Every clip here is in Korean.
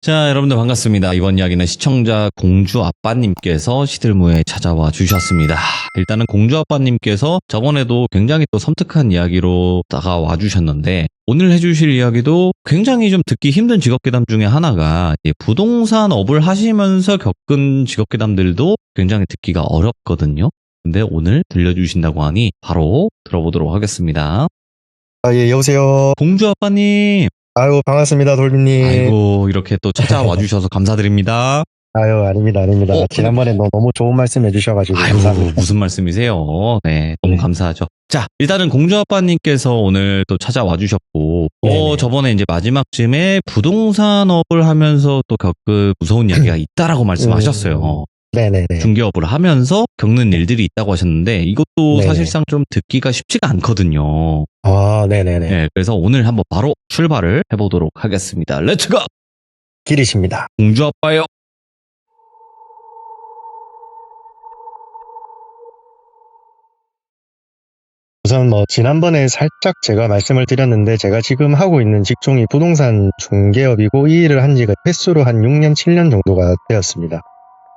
자, 여러분들 반갑습니다. 이번 이야기는 시청자 공주 아빠님께서 시들무에 찾아와 주셨습니다. 일단은 공주 아빠님께서 저번에도 굉장히 또 섬뜩한 이야기로 다가와 주셨는데, 오늘 해주실 이야기도 굉장히 좀 듣기 힘든 직업괴담 중에 하나가 부동산 업을 하시면서 겪은 직업괴담들도 굉장히 듣기가 어렵거든요. 근데 오늘 들려주신다고 하니 바로 들어보도록 하겠습니다. 예, 여보세요. 공주 아빠님. 아유, 반갑습니다, 돌비님. 아이고, 이렇게 또 찾아와 주셔서 감사드립니다. 아유, 아닙니다. 지난번에 너무 좋은 말씀 해주셔가지고 아이고, 감사합니다. 무슨 말씀이세요? 네, 너무 네. 감사하죠. 자, 일단은 공주 아빠님께서 오늘 또 찾아와 주셨고, 네네. 저번에 이제 마지막쯤에 부동산업을 하면서 또 겪은 무서운 이야기가 있다라고 말씀하셨어요. 네네네. 중개업을 하면서 겪는 일들이 있다고 하셨는데, 이것도 네네. 사실상 좀 듣기가 쉽지가 않거든요. 아, 네네네. 네, 그래서 오늘 한번 바로 출발을 해보도록 하겠습니다. 렛츠고! 길이십니다. 공주 아빠요. 우선 지난번에 살짝 제가 말씀을 드렸는데, 제가 지금 하고 있는 직종이 부동산 중개업이고, 이 일을 한 지가 횟수로 한 6년, 7년 정도가 되었습니다.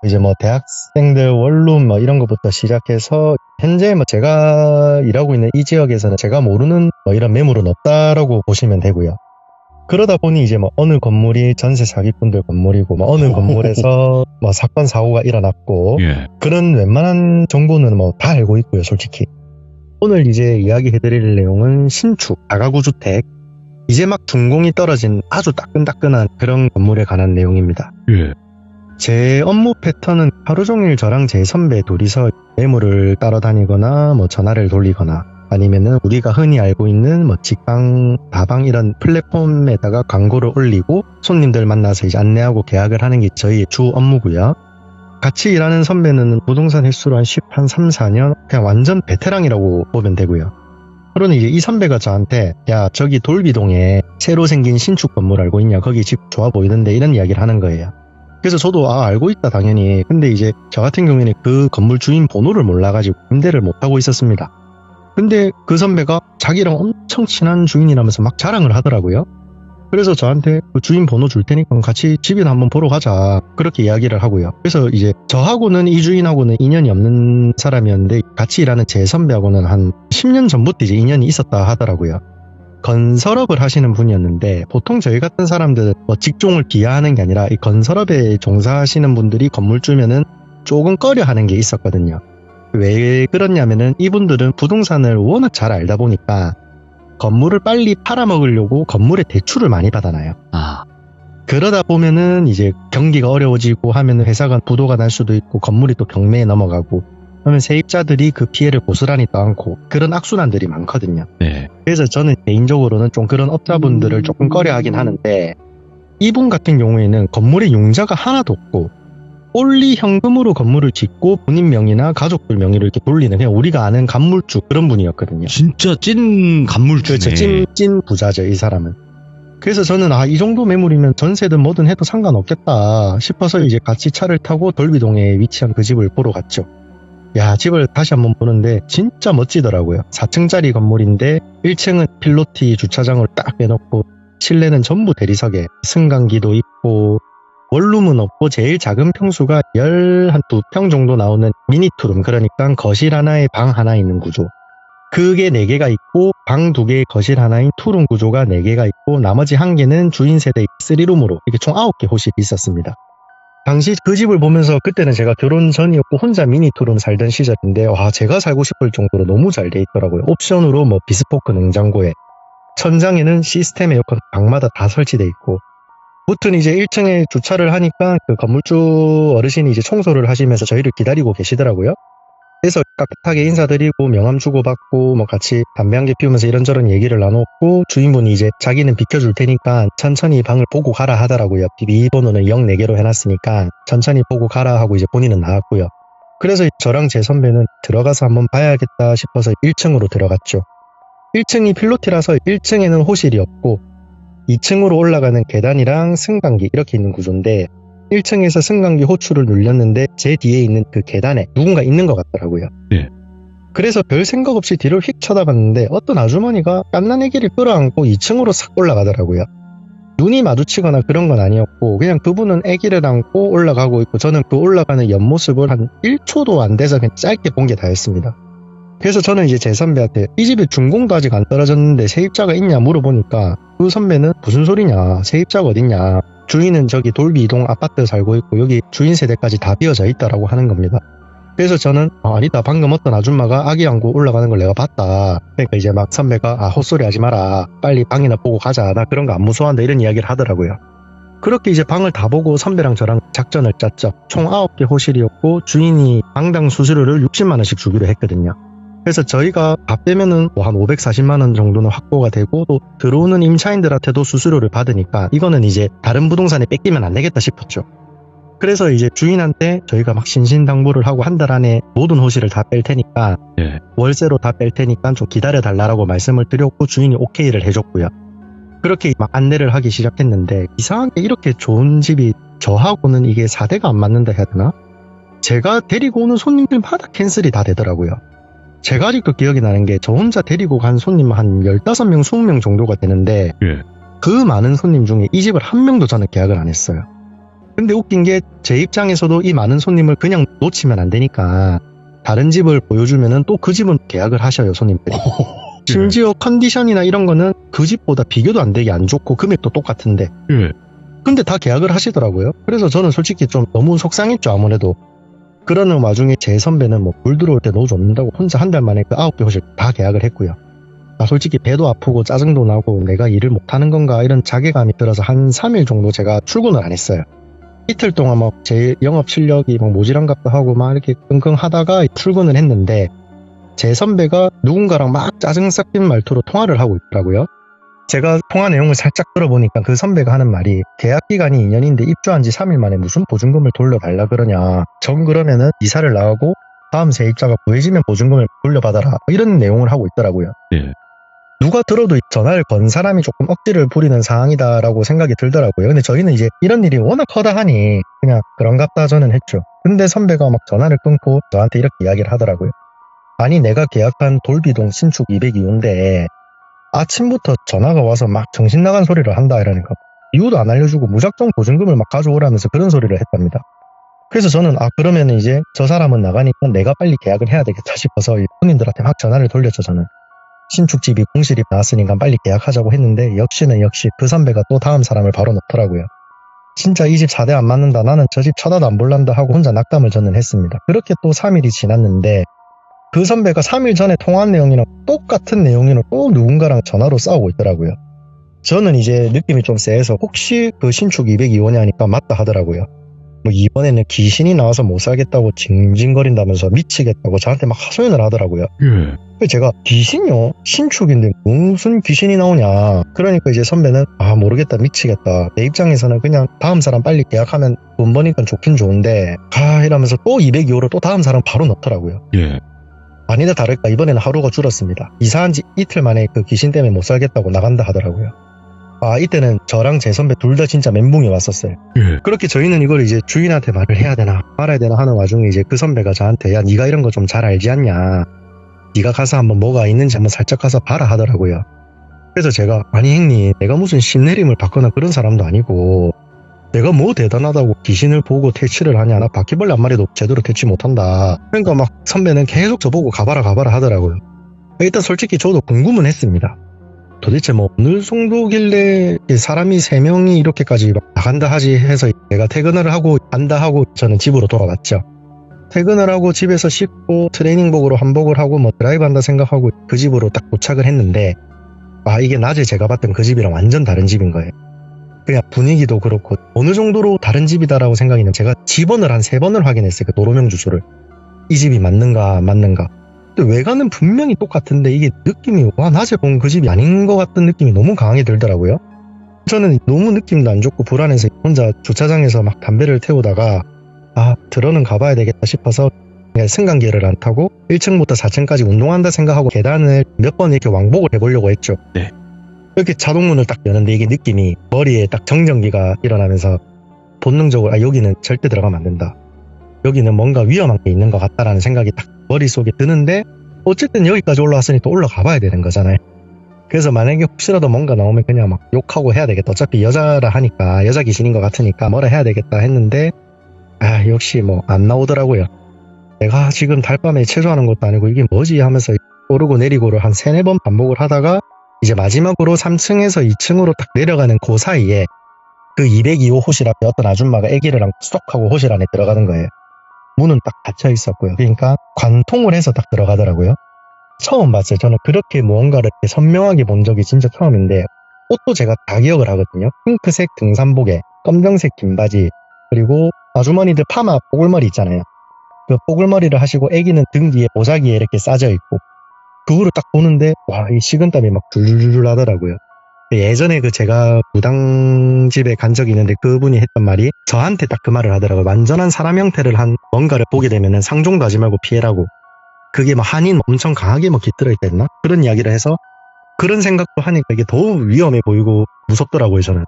이제 대학생들 원룸 이런 것부터 시작해서, 현재 제가 일하고 있는 이 지역에서는 제가 모르는 이런 매물은 없다라고 보시면 되고요. 그러다 보니 이제 어느 건물이 전세 사기꾼들 건물이고, 어느 건물에서 사건 사고가 일어났고, 예. 그런 웬만한 정보는 다 알고 있고요, 솔직히. 오늘 이제 이야기해드릴 내용은 신축, 다가구 주택, 이제 막 준공이 떨어진 아주 따끈따끈한 그런 건물에 관한 내용입니다. 예. 제 업무 패턴은 하루 종일 저랑 제 선배 둘이서 매물을 따라다니거나 전화를 돌리거나, 아니면은 우리가 흔히 알고 있는 직방, 다방 이런 플랫폼에다가 광고를 올리고 손님들 만나서 이제 안내하고 계약을 하는 게 저희의 주 업무고요. 같이 일하는 선배는 부동산 횟수로 한 3, 4년 그냥 완전 베테랑이라고 보면 되고요. 그러니 이제 이 선배가 저한테 야, 저기 돌비동에 새로 생긴 신축 건물 알고 있냐? 거기 집 좋아 보이던데, 이런 이야기를 하는 거예요. 그래서 저도 알고 있다 당연히. 근데 이제 저 같은 경우에는 그 건물 주인 번호를 몰라가지고 임대를 못하고 있었습니다. 근데 그 선배가 자기랑 엄청 친한 주인이라면서 막 자랑을 하더라고요. 그래서 저한테 그 주인 번호 줄 테니까 같이 집이나 한번 보러 가자, 그렇게 이야기를 하고요. 그래서 이제 저하고는 이 주인하고는 인연이 없는 사람이었는데, 같이 일하는 제 선배하고는 한 10년 전부터 이제 인연이 있었다 하더라고요. 건설업을 하시는 분이었는데, 보통 저희 같은 사람들은 직종을 기하하는 게 아니라 이 건설업에 종사하시는 분들이 건물주면은 조금 꺼려하는 게 있었거든요. 왜 그러냐면은 이분들은 부동산을 워낙 잘 알다 보니까 건물을 빨리 팔아먹으려고 건물에 대출을 많이 받아놔요. 그러다 보면은 이제 경기가 어려워지고 하면은 회사가 부도가 날 수도 있고, 건물이 또 경매에 넘어가고, 그러면 세입자들이 그 피해를 고스란히 떠안고, 그런 악순환들이 많거든요. 네. 그래서 저는 개인적으로는 좀 그런 업자분들을 조금 꺼려하긴 하는데, 이분 같은 경우에는 건물에 융자가 하나도 없고 올리 현금으로 건물을 짓고 본인 명의나 가족들 명의로 이렇게 돌리는, 그냥 우리가 아는 간물주, 그런 분이었거든요. 진짜 찐 간물주네. 그렇죠. 찐 부자죠, 이 사람은. 그래서 저는 이 정도 매물이면 전세든 뭐든 해도 상관없겠다 싶어서 이제 같이 차를 타고 돌비동에 위치한 그 집을 보러 갔죠. 야, 집을 다시 한번 보는데 진짜 멋지더라고요. 4층짜리 건물인데 1층은 필로티 주차장을 딱 빼놓고, 실내는 전부 대리석에 승강기도 있고, 원룸은 없고 제일 작은 평수가 12평 정도 나오는 미니 투룸, 그러니까 거실 하나에 방 하나 있는 구조. 그게 4개가 있고, 방 2개에 거실 하나인 투룸 구조가 4개가 있고, 나머지 1개는 주인 세대 3룸으로 이렇게 총 9개 호실이 있었습니다. 당시 그 집을 보면서, 그때는 제가 결혼 전이었고 혼자 미니 투룸 살던 시절인데, 와, 제가 살고 싶을 정도로 너무 잘 돼 있더라고요. 옵션으로 비스포크 냉장고에, 천장에는 시스템 에어컨 방마다 다 설치돼 있고, 무튼 이제 1층에 주차를 하니까 그 건물주 어르신이 이제 청소를 하시면서 저희를 기다리고 계시더라고요. 그래서 깍듯하게 인사드리고 명함 주고받고 같이 담배 한 개 피우면서 이런저런 얘기를 나눴고, 주인분이 이제 자기는 비켜줄 테니까 천천히 방을 보고 가라 하더라고요. 비밀번호는 04개로 해놨으니까 천천히 보고 가라 하고 이제 본인은 나왔고요. 그래서 저랑 제 선배는 들어가서 한번 봐야겠다 싶어서 1층으로 들어갔죠. 1층이 필로티라서 1층에는 호실이 없고 2층으로 올라가는 계단이랑 승강기 이렇게 있는 구조인데, 1층에서 승강기 호출을 눌렸는데 제 뒤에 있는 그 계단에 누군가 있는 것 같더라고요. 네. 그래서 별 생각 없이 뒤를 휙 쳐다봤는데 어떤 아주머니가 갓난아기를 끌어안고 2층으로 싹 올라가더라고요. 눈이 마주치거나 그런 건 아니었고 그냥 그분은 아기를 안고 올라가고 있고 저는 그 올라가는 옆모습을 한 1초도 안 돼서 그냥 짧게 본 게 다였습니다. 그래서 저는 이제 제 선배한테 이 집에 준공도 아직 안 떨어졌는데 세입자가 있냐 물어보니까 그 선배는 무슨 소리냐, 세입자가 어딨냐, 주인은 저기 돌비 이동 아파트 살고 있고 여기 주인 세대까지 다 비어져 있다라고 하는 겁니다. 그래서 저는 아니다, 방금 어떤 아줌마가 아기 안고 올라가는 걸 내가 봤다. 그러니까 이제 막 선배가 헛소리 하지 마라, 빨리 방이나 보고 가자, 나 그런 거 안 무서워한다, 이런 이야기를 하더라고요. 그렇게 이제 방을 다 보고 선배랑 저랑 작전을 짰죠. 총 9개 호실이었고 주인이 방당 수수료를 60만원씩 주기로 했거든요. 그래서 저희가 밥 빼면은 한 540만원 정도는 확보가 되고 또 들어오는 임차인들한테도 수수료를 받으니까 이거는 이제 다른 부동산에 뺏기면 안 되겠다 싶었죠. 그래서 이제 주인한테 저희가 막 신신당부를 하고 한 달 안에 모든 호실을 다 뺄 테니까 월세로 다 뺄 테니까 좀 기다려 달라고 말씀을 드렸고 주인이 오케이를 해줬고요. 그렇게 막 안내를 하기 시작했는데 이상하게 이렇게 좋은 집이 저하고는 이게 4대가 안 맞는다 해야 되나? 제가 데리고 오는 손님들마다 캔슬이 다 되더라고요. 제가 아직도 기억이 나는 게 저 혼자 데리고 간 손님 한 15명, 20명 정도가 되는데 그 많은 손님 중에 이 집을 한 명도 저는 계약을 안 했어요. 근데 웃긴 게 제 입장에서도 이 많은 손님을 그냥 놓치면 안 되니까 다른 집을 보여주면은 또 그 집은 계약을 하셔요, 손님들이. 심지어 컨디션이나 이런 거는 그 집보다 비교도 안 되게 안 좋고 금액도 똑같은데 근데 다 계약을 하시더라고요. 그래서 저는 솔직히 좀 너무 속상했죠, 아무래도. 그러는 와중에 제 선배는 뭐 물 들어올 때 넣어줬는다고 혼자 한 달 만에 그 9개 호실 다 계약을 했고요. 솔직히 배도 아프고 짜증도 나고 내가 일을 못하는 건가 이런 자괴감이 들어서 한 3일 정도 제가 출근을 안 했어요. 이틀 동안 막 제 영업 실력이 막 모질한갑도 하고 막 이렇게 끙끙 하다가 출근을 했는데 제 선배가 누군가랑 막 짜증 섞인 말투로 통화를 하고 있더라고요. 제가 통화 내용을 살짝 들어보니까 그 선배가 하는 말이 계약 기간이 2년인데 입주한 지 3일 만에 무슨 보증금을 돌려달라 그러냐. 정 그러면은 이사를 나가고 다음 세입자가 구해지면 보증금을 돌려받아라. 이런 내용을 하고 있더라고요. 누가 들어도 전화를 건 사람이 조금 억지를 부리는 상황이다라고 생각이 들더라고요. 근데 저희는 이제 이런 일이 워낙 허다하니 그냥 그런갑다 저는 했죠. 근데 선배가 막 전화를 끊고 저한테 이렇게 이야기를 하더라고요. 아니 내가 계약한 돌비동 신축 202호인데 아침부터 전화가 와서 막 정신 나간 소리를 한다 이러니까 이유도 안 알려주고 무작정 보증금을 막 가져오라면서 그런 소리를 했답니다. 그래서 저는 그러면 이제 저 사람은 나가니까 내가 빨리 계약을 해야 되겠다 싶어서 손님들한테 막 전화를 돌렸죠. 저는 신축집이 공실이 나왔으니까 빨리 계약하자고 했는데 역시 그 선배가 또 다음 사람을 바로 넣더라고요. 진짜 이 집 4대 안 맞는다, 나는 저 집 쳐다도 안 볼란다 하고 혼자 낙담을 저는 했습니다. 그렇게 또 3일이 지났는데 그 선배가 3일 전에 통화한 내용이랑 똑같은 내용으로 또 누군가랑 전화로 싸우고 있더라고요. 저는 이제 느낌이 좀 세서 혹시 그 신축 202호냐 하니까 맞다 하더라고요. 뭐 이번에는 귀신이 나와서 못 살겠다고 징징거린다면서 미치겠다고 저한테 막 하소연을 하더라고요. 그래서 제가 귀신이요? 신축인데 무슨 귀신이 나오냐. 그러니까 이제 선배는 모르겠다, 미치겠다. 내 입장에서는 그냥 다음 사람 빨리 계약하면 돈 버니까 좋긴 좋은데 이러면서 또 202호로 또 다음 사람 바로 넣더라고요. 아니다 다를까 이번에는 하루가 줄었습니다. 이사한 지 이틀 만에 그 귀신 때문에 못 살겠다고 나간다 하더라고요. 이때는 저랑 제 선배 둘 다 진짜 멘붕이 왔었어요. 그렇게 저희는 이걸 이제 주인한테 말을 해야 되나 말아야 되나 하는 와중에 이제 그 선배가 저한테 야 네가 이런 거 좀 잘 알지 않냐, 네가 가서 한번 뭐가 있는지 한번 살짝 가서 봐라 하더라고요. 그래서 제가 아니 형님, 내가 무슨 신내림을 받거나 그런 사람도 아니고 내가 뭐 대단하다고 귀신을 보고 퇴치를 하냐, 나 바퀴벌레 한 마리도 제대로 퇴치 못한다. 그러니까 막 선배는 계속 저보고 가봐라 하더라고요. 일단 솔직히 저도 궁금은 했습니다. 도대체 뭐 어느 정도길래 사람이 3명이 이렇게까지 막 나간다 하지 해서 내가 퇴근을 하고 간다 하고 저는 집으로 돌아왔죠. 퇴근을 하고 집에서 씻고 트레이닝복으로 한복을 하고 뭐 드라이브 한다 생각하고 그 집으로 딱 도착을 했는데 이게 낮에 제가 봤던 그 집이랑 완전 다른 집인 거예요. 그냥 분위기도 그렇고 어느 정도로 다른 집이다라고 생각이는 제가 집번을 한 3번을 확인했어요. 그 도로명 주소를. 이 집이 맞는가 안 맞는가. 근데 외관은 분명히 똑같은데 이게 느낌이 낮에 본 그 집이 아닌 것 같은 느낌이 너무 강하게 들더라고요. 저는 너무 느낌도 안 좋고 불안해서 혼자 주차장에서 막 담배를 태우다가 들어는 가봐야 되겠다 싶어서 그냥 승강기를 안 타고 1층부터 4층까지 운동한다 생각하고 계단을 몇 번 이렇게 왕복을 해보려고 했죠. 이렇게 자동문을 딱 여는데 이게 느낌이 머리에 딱 정전기가 일어나면서 본능적으로 여기는 절대 들어가면 안 된다, 여기는 뭔가 위험한 게 있는 것 같다라는 생각이 딱 머릿속에 드는데 어쨌든 여기까지 올라왔으니 또 올라가 봐야 되는 거잖아요. 그래서 만약에 혹시라도 뭔가 나오면 그냥 막 욕하고 해야 되겠다. 어차피 여자라 하니까, 여자 귀신인 것 같으니까 뭐라 해야 되겠다 했는데, 역시 뭐 안 나오더라고요. 내가 지금 달밤에 체조하는 것도 아니고 이게 뭐지 하면서 오르고 내리고를 한 3-4번 반복을 하다가 이제 마지막으로 3층에서 2층으로 딱 내려가는 그 사이에 그 202호 호실 앞에 어떤 아줌마가 아기를 안고 쏙 하고 호실 안에 들어가는 거예요. 문은 딱 닫혀 있었고요. 그러니까 관통을 해서 딱 들어가더라고요. 처음 봤어요. 저는 그렇게 무언가를 이렇게 선명하게 본 적이 진짜 처음인데, 옷도 제가 다 기억을 하거든요. 핑크색 등산복에 검정색 긴 바지, 그리고 아주머니들 파마 뽀글머리 있잖아요. 그 뽀글머리를 하시고 아기는 등 뒤에 보자기에 이렇게 싸져 있고, 그거를 딱 보는데 와, 이 식은땀이 막 줄줄줄 나더라고요. 예전에 그 제가 무당집에 간 적이 있는데 그분이 했던 말이 저한테 딱 그 말을 하더라고요. 완전한 사람 형태를 한 뭔가를 보게 되면은 상종도 하지 말고 피해라고. 그게 뭐 한인 엄청 강하게 뭐 깃들어 있댔나? 그런 이야기를 해서 그런 생각도 하니까 이게 더 위험해 보이고 무섭더라고요, 저는.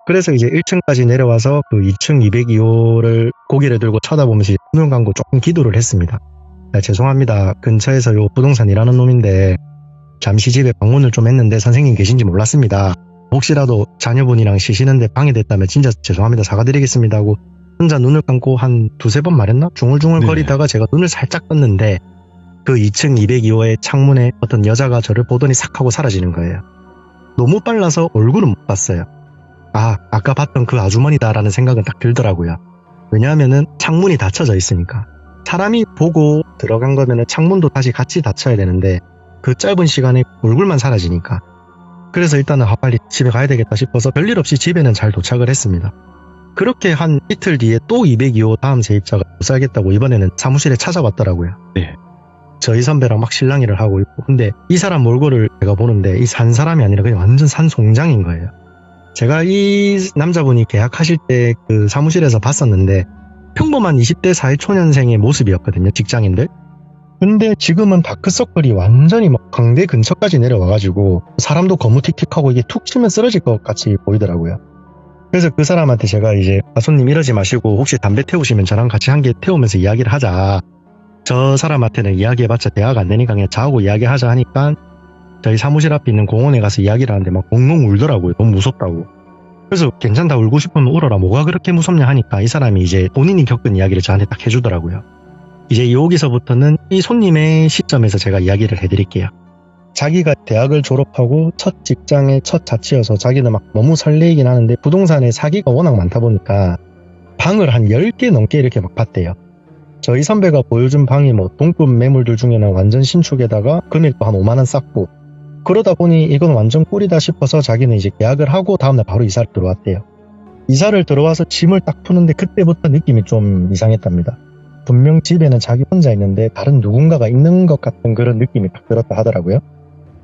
그래서 이제 1층까지 내려와서 그 2층 202호를 고개를 들고 쳐다보면서 눈을 감고 조금 기도를 했습니다. 죄송합니다. 근처에서 요 부동산 일하는 놈인데 잠시 집에 방문을 좀 했는데 선생님 계신지 몰랐습니다. 혹시라도 자녀분이랑 쉬시는데 방해됐다면 진짜 죄송합니다. 사과드리겠습니다 하고 혼자 눈을 감고 한 2-3번 말했나? 중얼중얼 거리다가 제가 눈을 살짝 떴는데 그 2층 202호의 창문에 어떤 여자가 저를 보더니 싹 하고 사라지는 거예요. 너무 빨라서 얼굴은 못 봤어요. 아까 봤던 그 아주머니다라는 생각은 딱 들더라고요. 왜냐하면은 창문이 닫혀져 있으니까. 사람이 보고 들어간 거면은 창문도 다시 같이 닫혀야 되는데 그 짧은 시간에 얼굴만 사라지니까. 그래서 일단은 빨리 집에 가야 되겠다 싶어서 별일 없이 집에는 잘 도착을 했습니다. 그렇게 한 이틀 뒤에 또 202호 다음 세입자가 못 살겠다고 이번에는 사무실에 찾아왔더라고요. 네. 저희 선배랑 막 실랑이를 하고 있고, 근데 이 사람 몰골을 제가 보는데 이 산 사람이 아니라 그냥 완전 산 송장인 거예요. 제가 이 남자분이 계약하실 때 그 사무실에서 봤었는데 평범한 20대 사회초년생의 모습이었거든요. 직장인들. 근데 지금은 다크서클이 완전히 막 광대 근처까지 내려와가지고 사람도 거무틱틱하고 이게 툭 치면 쓰러질 것 같이 보이더라고요. 그래서 그 사람한테 제가 이제 손님 이러지 마시고 혹시 담배 태우시면 저랑 같이 한 개 태우면서 이야기를 하자. 저 사람한테는 이야기해봤자 대화가 안 되니까 그냥 저하고 이야기하자 하니까 저희 사무실 앞에 있는 공원에 가서 이야기를 하는데 막 엉엉 울더라고요. 너무 무섭다고. 그래서 괜찮다, 울고 싶으면 울어라, 뭐가 그렇게 무섭냐 하니까 이 사람이 이제 본인이 겪은 이야기를 저한테 딱 해주더라고요. 이제 여기서부터는 이 손님의 시점에서 제가 이야기를 해드릴게요. 자기가 대학을 졸업하고 첫 직장의 첫 자취여서 자기는 막 너무 설레이긴 하는데 부동산에 사기가 워낙 많다 보니까 방을 한 10개 넘게 이렇게 막 봤대요. 저희 선배가 보여준 방이 뭐 동급 매물들 중에는 완전 신축에다가 금액도 한 5만원 쌌고, 그러다 보니 이건 완전 꿀이다 싶어서 자기는 이제 계약을 하고 다음날 바로 이사를 들어왔대요. 이사를 들어와서 짐을 딱 푸는데 그때부터 느낌이 좀 이상했답니다. 분명 집에는 자기 혼자 있는데 다른 누군가가 있는 것 같은 그런 느낌이 딱 들었다 하더라고요.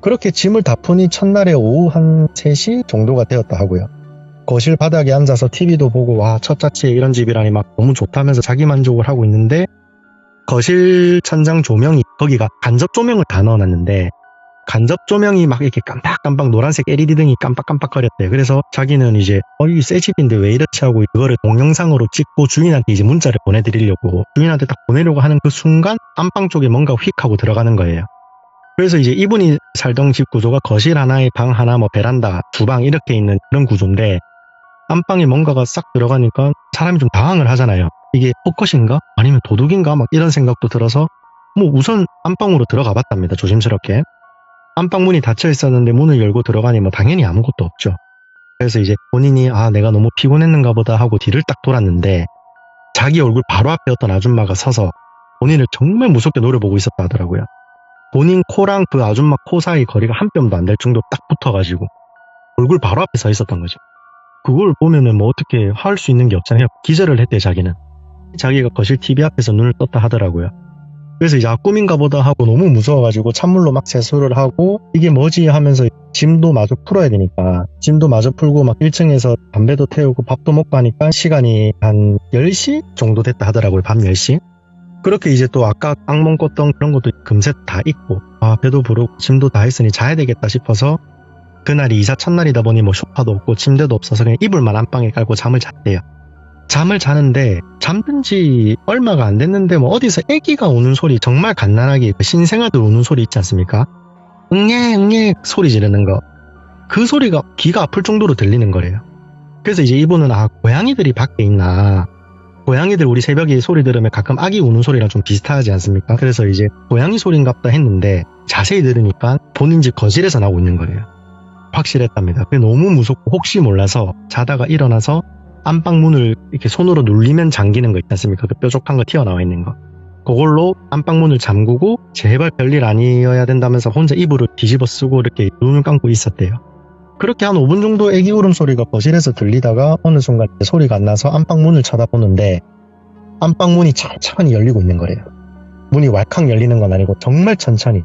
그렇게 짐을 다 푸니 첫날에 오후 한 3시 정도가 되었다 하고요. 거실 바닥에 앉아서 TV도 보고 와, 첫 자취에 이런 집이라니 막 너무 좋다면서 자기 만족을 하고 있는데, 거실 천장 조명이 거기가 간접 조명을 다 넣어놨는데 간접 조명이 막 이렇게 깜빡깜빡 노란색 LED 등이 깜빡깜빡거렸대요. 그래서 자기는 이제 이 새 집인데 왜 이렇지 하고 이거를 동영상으로 찍고 주인한테 이제 문자를 보내드리려고 주인한테 딱 보내려고 하는 그 순간 안방 쪽에 뭔가 휙 하고 들어가는 거예요. 그래서 이제 이분이 살던 집 구조가 거실 하나에 방 하나, 뭐 베란다, 주방 이렇게 있는 그런 구조인데 안방에 뭔가가 싹 들어가니까 사람이 좀 당황을 하잖아요. 이게 헛것인가? 아니면 도둑인가? 막 이런 생각도 들어서 뭐 우선 안방으로 들어가 봤답니다. 조심스럽게. 안방 문이 닫혀 있었는데 문을 열고 들어가니 뭐 당연히 아무것도 없죠. 그래서 이제 본인이 내가 너무 피곤했는가 보다 하고 뒤를 딱 돌았는데 자기 얼굴 바로 앞에 어떤 아줌마가 서서 본인을 정말 무섭게 노려보고 있었다 하더라고요. 본인 코랑 그 아줌마 코 사이 거리가 한 뼘도 안 될 정도 딱 붙어가지고 얼굴 바로 앞에 서 있었던 거죠. 그걸 보면은 뭐 어떻게 할 수 있는 게 없잖아요. 기절을 했대, 자기는. 자기가 거실 TV 앞에서 눈을 떴다 하더라고요. 그래서 이제 꿈인가 보다 하고 너무 무서워가지고 찬물로 막 세수를 하고 이게 뭐지 하면서 짐도 마저 풀어야 되니까 짐도 마저 풀고 막 1층에서 담배도 태우고 밥도 먹고 하니까 시간이 한 10시 정도 됐다 하더라고요. 밤 10시. 그렇게 이제 또 아까 악몽 꿨던 그런 것도 금세 다 잊고 배도 부르고 짐도 다 했으니 자야 되겠다 싶어서 그날이 이사 첫날이다 보니 뭐 소파도 없고 침대도 없어서 그냥 이불만 안방에 깔고 잠을 잤대요. 잠을 자는데 잠든 지 얼마가 안 됐는데 뭐 어디서 아기가 우는 소리, 정말 갓난아기 신생아들 우는 소리 있지 않습니까? 응애 소리 지르는 거. 그 소리가 귀가 아플 정도로 들리는 거래요. 그래서 이제 이분은 고양이들이 밖에 있나. 고양이들 우리 새벽에 소리 들으면 가끔 아기 우는 소리랑 좀 비슷하지 않습니까? 그래서 이제 고양이 소리인갑다 했는데 자세히 들으니까 본인 집 거실에서 나오고 있는 거예요. 확실했답니다. 그게 너무 무섭고 혹시 몰라서 자다가 일어나서 안방문을 이렇게 손으로 눌리면 잠기는 거 있지 않습니까? 그 뾰족한 거 튀어나와 있는 거. 그걸로 안방문을 잠그고 제발 별일 아니어야 된다면서 혼자 이불을 뒤집어 쓰고 이렇게 눈을 감고 있었대요. 그렇게 한 5분 정도 애기 울음소리가 거실에서 들리다가 어느 순간 소리가 안 나서 안방문을 쳐다보는데 안방문이 천천히 열리고 있는 거래요. 문이 왈칵 열리는 건 아니고 정말 천천히.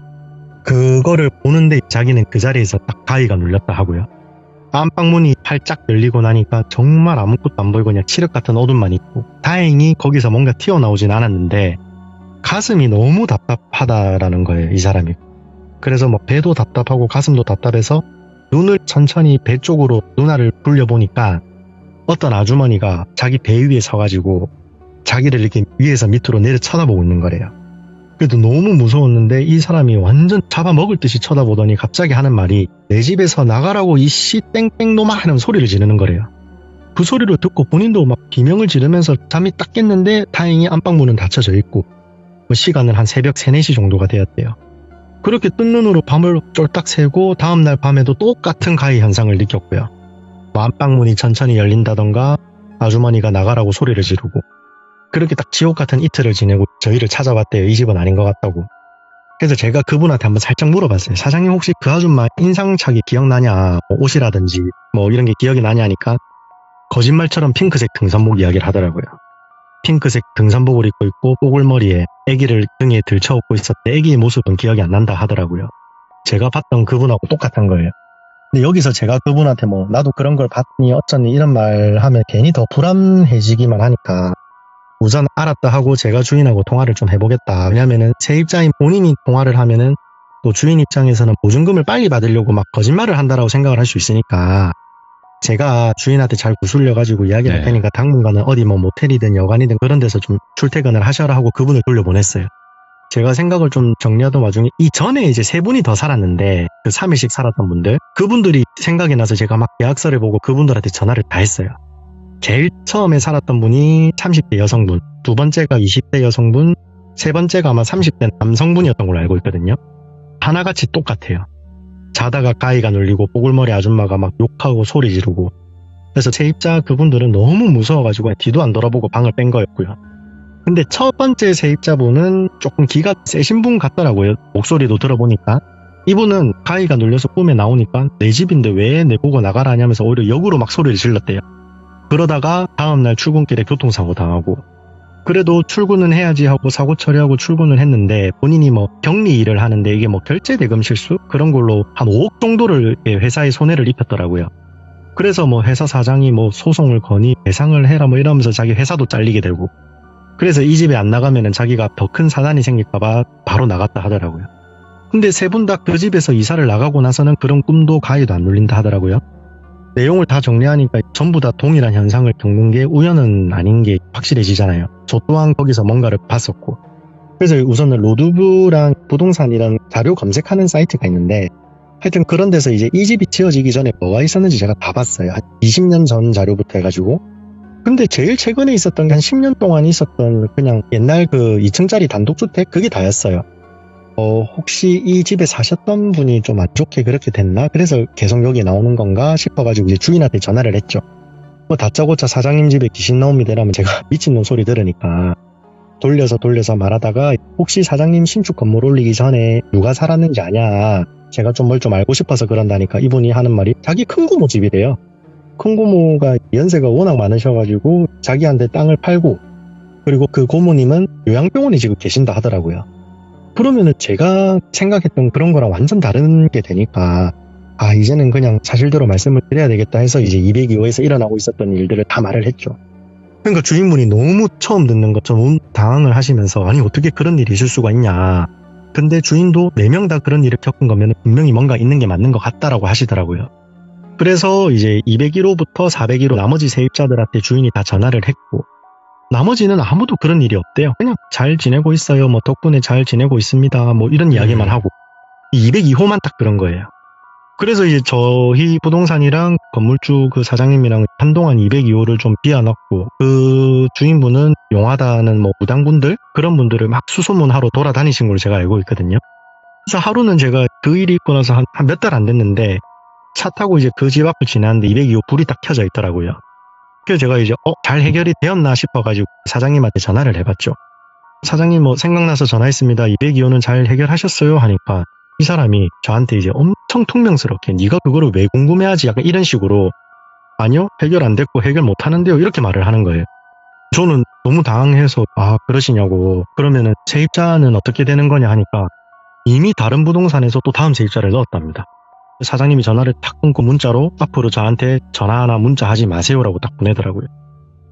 그거를 보는데 자기는 그 자리에서 딱 가위가 눌렸다 하고요. 안방문이 팔짝 열리고 나니까 정말 아무것도 안 보이고 그냥 칠흑 같은 어둠만 있고 다행히 거기서 뭔가 튀어나오진 않았는데 가슴이 너무 답답하다라는 거예요, 이 사람이. 그래서 뭐 배도 답답하고 가슴도 답답해서 눈을 천천히 배 쪽으로 눈알을 굴려보니까 어떤 아주머니가 자기 배 위에 서가지고 자기를 이렇게 위에서 밑으로 내려 쳐다보고 있는 거래요. 그래도 너무 무서웠는데 이 사람이 완전 잡아먹을 듯이 쳐다보더니 갑자기 하는 말이 내 집에서 나가라고 이씨 땡땡놈아 하는 소리를 지르는 거래요. 그 소리를 듣고 본인도 막 비명을 지르면서 잠이 딱 깼는데 다행히 안방문은 닫혀져 있고 시간은 한 새벽 3, 4시 정도가 되었대요. 그렇게 뜬 눈으로 밤을 쫄딱 새고 다음날 밤에도 똑같은 가히 현상을 느꼈고요. 안방문이 천천히 열린다던가 아주머니가 나가라고 소리를 지르고 그렇게 딱 지옥 같은 이틀을 지내고 저희를 찾아왔대요. 이 집은 아닌 것 같다고. 그래서 제가 그분한테 한번 살짝 물어봤어요. 사장님 혹시 그 아줌마 인상착이 기억나냐? 뭐 옷이라든지 뭐 이런 게 기억이 나냐 하니까 거짓말처럼 핑크색 등산복 이야기를 하더라고요. 핑크색 등산복을 입고 있고 뽀글머리에 아기를 등에 들쳐업고 있었대. 아기의 모습은 기억이 안 난다 하더라고요. 제가 봤던 그분하고 똑같은 거예요. 근데 여기서 제가 그분한테 뭐 나도 그런 걸 봤니 어쩌니 이런 말 하면 괜히 더 불안해지기만 하니까 우선 알았다 하고 제가 주인하고 통화를 좀 해보겠다. 왜냐면은 세입자인 본인이 통화를 하면은 또 주인 입장에서는 보증금을 빨리 받으려고 막 거짓말을 한다라고 생각을 할 수 있으니까 제가 주인한테 잘 구슬려가지고 이야기를 할 테니까 당분간은 어디 뭐 모텔이든 여관이든 그런 데서 좀 출퇴근을 하셔라 하고 그분을 돌려보냈어요. 제가 생각을 좀 정리하던 와중에 이 전에 이제 3분이 더 살았는데 그 3일씩 살았던 분들 그분들이 생각이 나서 제가 막 계약서를 보고 그분들한테 전화를 다 했어요. 제일 처음에 살았던 분이 30대 여성분, 두 번째가 20대 여성분, 세 번째가 아마 30대 남성분이었던 걸로 알고 있거든요. 하나같이 똑같아요. 자다가 가위가 눌리고 뽀글머리 아줌마가 막 욕하고 소리 지르고 그래서 세입자 그분들은 너무 무서워가지고 뒤도 안 돌아보고 방을 뺀 거였고요. 근데 첫 번째 세입자분은 조금 기가 세신 분 같더라고요. 목소리도 들어보니까 이분은 가위가 눌려서 꿈에 나오니까 내 집인데 왜 내보고 나가라 하냐면서 오히려 역으로 막 소리를 질렀대요. 그러다가 다음날 출근길에 교통사고 당하고 그래도 출근은 해야지 하고 사고 처리하고 출근을 했는데 본인이 뭐 격리 일을 하는데 이게 뭐 결제대금 실수? 그런 걸로 한 5억 정도를 회사에 손해를 입혔더라고요. 그래서 뭐 회사 사장이 뭐 소송을 거니 배상을 해라 뭐 이러면서 자기 회사도 잘리게 되고 그래서 이 집에 안 나가면은 자기가 더 큰 사단이 생길까봐 바로 나갔다 하더라고요. 근데 세 분 다 그 집에서 이사를 나가고 나서는 그런 꿈도 가위도 안 눌린다 하더라고요. 내용을 다 정리하니까 전부 다 동일한 현상을 겪는 게 우연은 아닌 게 확실해지잖아요. 저 또한 거기서 뭔가를 봤었고. 그래서 우선은 로드뷰랑 부동산 이런 자료 검색하는 사이트가 있는데 하여튼 그런 데서 이제 이 집이 지어지기 전에 뭐가 있었는지 제가 다 봤어요. 한 20년 전 자료부터 해가지고. 근데 제일 최근에 있었던 게 한 10년 동안 있었던 그냥 옛날 그 2층짜리 단독주택 그게 다였어요. 혹시 이 집에 사셨던 분이 좀 안 좋게 그렇게 됐나? 그래서 계속 여기 나오는 건가 싶어가지고 이제 주인한테 전화를 했죠. 뭐 다짜고짜 사장님 집에 귀신 나옵니다 이러면 제가 미친놈 소리 들으니까 돌려서 말하다가 혹시 사장님 신축 건물 올리기 전에 누가 살았는지 아냐? 제가 좀 뭘 좀 알고 싶어서 그런다니까 이분이 하는 말이 자기 큰고모 집이래요. 큰고모가 연세가 워낙 많으셔가지고 자기한테 땅을 팔고 그리고 그 고모님은 요양병원에 지금 계신다 하더라고요. 그러면은 제가 생각했던 그런 거랑 완전 다른 게 되니까 이제는 그냥 사실대로 말씀을 드려야 되겠다 해서 이제 202호에서 일어나고 있었던 일들을 다 말을 했죠. 그러니까 주인분이 너무 처음 듣는 것처럼 당황을 하시면서 아니 어떻게 그런 일이 있을 수가 있냐. 근데 주인도 4명 다 그런 일을 겪은 거면 분명히 뭔가 있는 게 맞는 것 같다라고 하시더라고요. 그래서 이제 201호부터 401호 나머지 세입자들한테 주인이 다 전화를 했고 나머지는 아무도 그런 일이 없대요. 그냥 잘 지내고 있어요. 뭐 덕분에 잘 지내고 있습니다. 뭐 이런 이야기만 하고 202호만 딱 그런 거예요. 그래서 이제 저희 부동산이랑 건물주 그 사장님이랑 한동안 202호를 좀 비워놨고, 그 주인분은 용하다는 뭐 무당분들 그런 분들을 막 수소문하러 돌아다니신 걸로 제가 알고 있거든요. 그래서 하루는 제가 그 일이 있고 나서 한 몇 달 안 됐는데 차 타고 이제 그 집 앞을 지나는데 202호 불이 딱 켜져 있더라고요. 그래서 제가 이제 잘 해결이 되었나 싶어가지고 사장님한테 전화를 해봤죠. 사장님 뭐 생각나서 전화했습니다. 202호는 잘 해결하셨어요? 하니까 이 사람이 저한테 이제 엄청 퉁명스럽게 네가 그거를 왜 궁금해하지? 약간 이런 식으로 아니요 해결 안 됐고 해결 못 하는데요 이렇게 말을 하는 거예요. 저는 너무 당황해서 그러시냐고. 그러면은 세입자는 어떻게 되는 거냐 하니까 이미 다른 부동산에서 또 다음 세입자를 넣었답니다. 사장님이 전화를 탁 끊고 문자로 앞으로 저한테 전화나 문자 하지 마세요라고 딱 보내더라고요.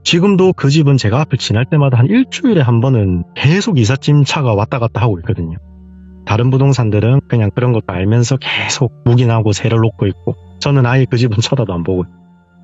지금도 그 집은 제가 앞을 지날 때마다 한 일주일에 한 번은 계속 이삿짐 차가 왔다 갔다 하고 있거든요. 다른 부동산들은 그냥 그런 것도 알면서 계속 묵인하고 새를 놓고 있고 저는 아예 그 집은 쳐다도 안 보고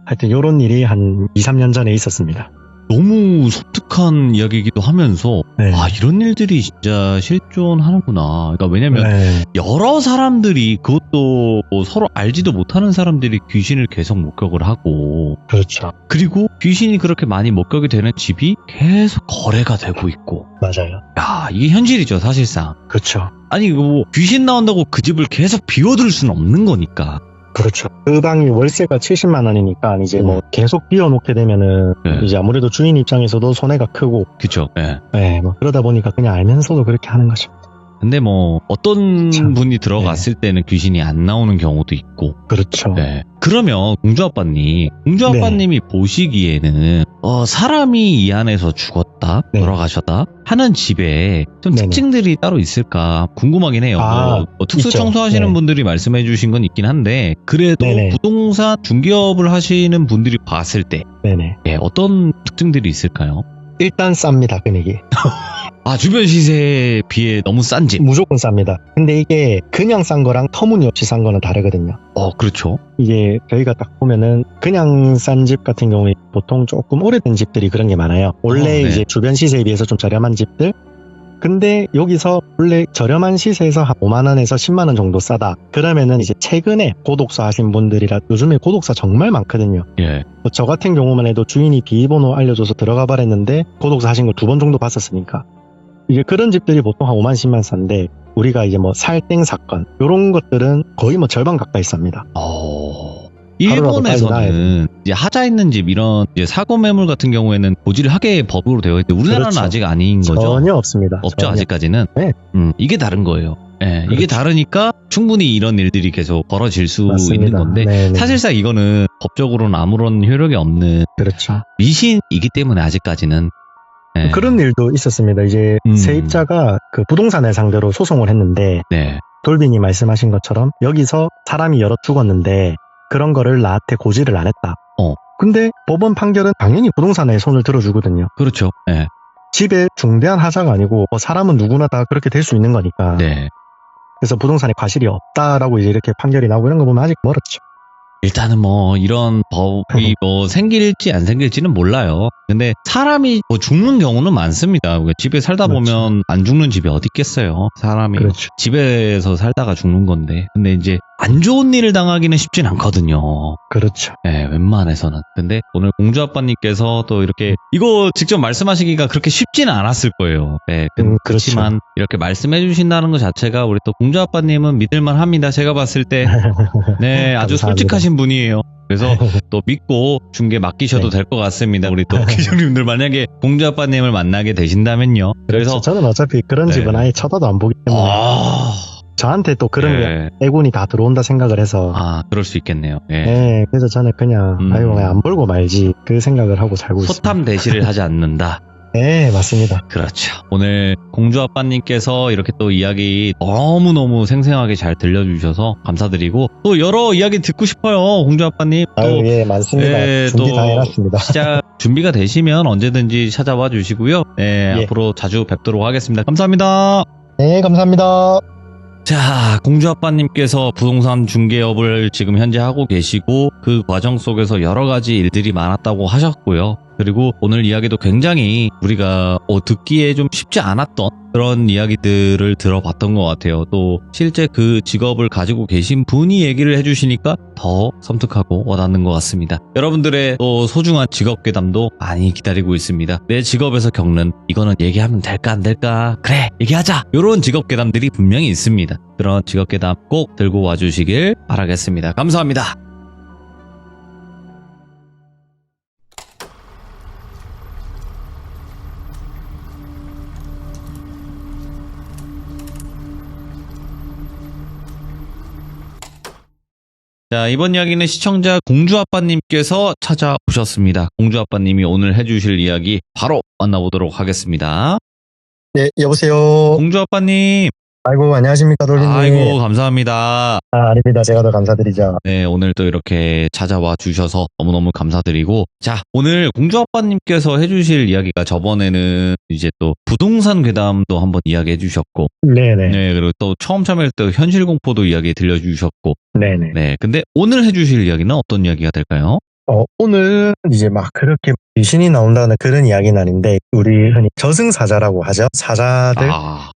하여튼 이런 일이 한 2, 3년 전에 있었습니다. 너무 섬뜩한 이야기이기도 하면서 네. 이런 일들이 진짜 실존하는구나. 그러니까 왜냐면 네. 여러 사람들이 그것도 뭐 서로 알지도 못하는 사람들이 귀신을 계속 목격을 하고 그렇죠. 그리고 귀신이 그렇게 많이 목격이 되는 집이 계속 거래가 되고 있고 맞아요. 야 이게 현실이죠 사실상. 그렇죠. 아니 뭐 귀신 나온다고 그 집을 계속 비워둘 수는 없는 거니까. 그렇죠. 그 방이 월세가 70만 원이니까 이제 뭐 계속 비워놓게 되면은 네. 이제 아무래도 주인 입장에서도 손해가 크고 그쵸. 예. 네, 뭐 그러다 보니까 그냥 알면서도 그렇게 하는 거죠. 근데 뭐 어떤 참, 분이 들어갔을 때는 귀신이 안 나오는 경우도 있고. 그렇죠. 네. 그러면 공주아빠님이 보시기에는 사람이 이 안에서 죽었다, 네. 돌아가셨다 하는 집에 좀 네네. 특징들이 따로 있을까 궁금하긴 해요. 특수 있죠. 청소하시는 네. 분들이 말씀해 주신 건 있긴 한데 그래도 네네. 부동산 중개업을 하시는 분들이 봤을 때 네네. 어떤 특징들이 있을까요? 일단 쌉니다, 금액이. 주변 시세에 비해 너무 싼 집. 무조건 쌉니다. 근데 이게 그냥 싼 거랑 터무니없이 싼 거는 다르거든요. 그렇죠. 이게 저희가 딱 보면은 그냥 싼 집 같은 경우에 보통 조금 오래된 집들이 그런 게 많아요. 원래 네. 이제 주변 시세에 비해서 좀 저렴한 집들. 근데 여기서 원래 저렴한 시세에서 한 5만 원에서 10만 원 정도 싸다. 그러면은 이제 최근에 고독사 하신 분들이라 요즘에 고독사 정말 많거든요. 예. 저 같은 경우만 해도 주인이 비밀번호 알려줘서 들어가 버렸는데 고독사 하신 걸 2번 정도 봤었으니까. 이게 그런 집들이 보통 한 5만 10만 싼데 우리가 이제 뭐 살땡 사건 요런 것들은 거의 뭐 절반 가까이 쌉니다. 일본에서는 이제 하자 있는 집 이런 이제 사고 매물 같은 경우에는 고지를 하게 법으로 되어 있는데 우리나라는 그렇죠. 아직 아닌 거죠. 전혀 없습니다. 없죠 전혀. 아직까지는. 네. 이게 다른 거예요. 예, 이게 그렇죠. 다르니까 충분히 이런 일들이 계속 벌어질 수 맞습니다. 있는 건데 네네. 사실상 이거는 법적으로는 아무런 효력이 없는 그렇죠. 미신이기 때문에 아직까지는. 예. 그런 일도 있었습니다. 이제 세입자가 그 부동산을 상대로 소송을 했는데 네. 돌빈이 말씀하신 것처럼 여기서 사람이 여러 죽었는데 그런 거를 나한테 고지를 안 했다. 근데 법원 판결은 당연히 부동산에 손을 들어주거든요. 그렇죠. 예. 집에 중대한 하자가 아니고 사람은 누구나 다 그렇게 될 수 있는 거니까. 네. 그래서 부동산에 과실이 없다라고 이제 이렇게 판결이 나오고 이런 거 보면 아직 멀었죠. 일단은 뭐 이런 법이 뭐 생길지 안 생길지는 몰라요. 근데 사람이 뭐 죽는 경우는 많습니다. 집에 살다 그렇죠. 보면 안 죽는 집이 어디 있겠어요. 사람이 그렇죠. 집에서 살다가 죽는 건데. 근데 이제 안 좋은 일을 당하기는 쉽진 않거든요. 그렇죠. 네, 웬만해서는. 근데 오늘 공주아빠님께서 또 이렇게 이거 직접 말씀하시기가 그렇게 쉽지는 않았을 거예요. 네, 그렇지만 그렇죠. 이렇게 말씀해 주신다는 것 자체가 우리 또 공주아빠님은 믿을만 합니다. 제가 봤을 때. 네, 아주 감사합니다. 솔직하신 분이에요. 그래서 또 믿고 중개 맡기셔도 네. 될 것 같습니다. 우리 또 기자님들 만약에 공주아빠님을 만나게 되신다면요. 그래서 저는 어차피 그런 네. 집은 아예 쳐다도 안 보기 때문에 저한테 또 그런 게 애군이 다 들어온다 생각을 해서 그럴 수 있겠네요. 예. 네, 그래서 저는 그냥 아유 그냥 안 벌고 말지 그 생각을 하고 살고 있습니다. 소탐 대시를 하지 않는다. 네, 맞습니다. 그렇죠. 오늘 공주아빠님께서 이렇게 또 이야기 너무너무 생생하게 잘 들려주셔서 감사드리고 또 여러 이야기 듣고 싶어요. 공주아빠님. 아유, 예, 많습니다. 준비 다 해놨습니다. 시작 준비가 되시면 언제든지 찾아와 주시고요. 네, 예. 앞으로 자주 뵙도록 하겠습니다. 감사합니다. 네, 감사합니다. 자, 공주아빠님께서 부동산 중개업을 지금 현재 하고 계시고 그 과정 속에서 여러 가지 일들이 많았다고 하셨고요. 그리고 오늘 이야기도 굉장히 우리가 듣기에 좀 쉽지 않았던 그런 이야기들을 들어봤던 것 같아요. 또 실제 그 직업을 가지고 계신 분이 얘기를 해주시니까 더 섬뜩하고 와닿는 것 같습니다. 여러분들의 또 소중한 직업 괴담도 많이 기다리고 있습니다. 내 직업에서 겪는 이거는 얘기하면 될까 안 될까? 그래 얘기하자! 이런 직업 괴담들이 분명히 있습니다. 그런 직업 괴담 꼭 들고 와주시길 바라겠습니다. 감사합니다. 자, 이번 이야기는 시청자 공주아빠님께서 찾아오셨습니다. 공주아빠님이 오늘 해주실 이야기 바로 만나보도록 하겠습니다. 네, 여보세요. 공주아빠님. 아이고, 안녕하십니까, 돌리님. 아이고, 감사합니다. 아닙니다. 제가 더 감사드리죠. 네, 오늘 또 이렇게 찾아와 주셔서 너무너무 감사드리고. 자, 오늘 공주아빠님께서 해주실 이야기가 저번에는 이제 또 부동산 괴담도 한번 이야기해 주셨고. 네네. 네, 그리고 또 처음 참여할 때 현실공포도 이야기 들려주셨고. 네네. 네, 근데 오늘 해주실 이야기는 어떤 이야기가 될까요? 오늘 이제 막 그렇게 귀신이 나온다는 그런 이야기는 아닌데, 우리 흔히 저승사자라고 하죠. 사자들.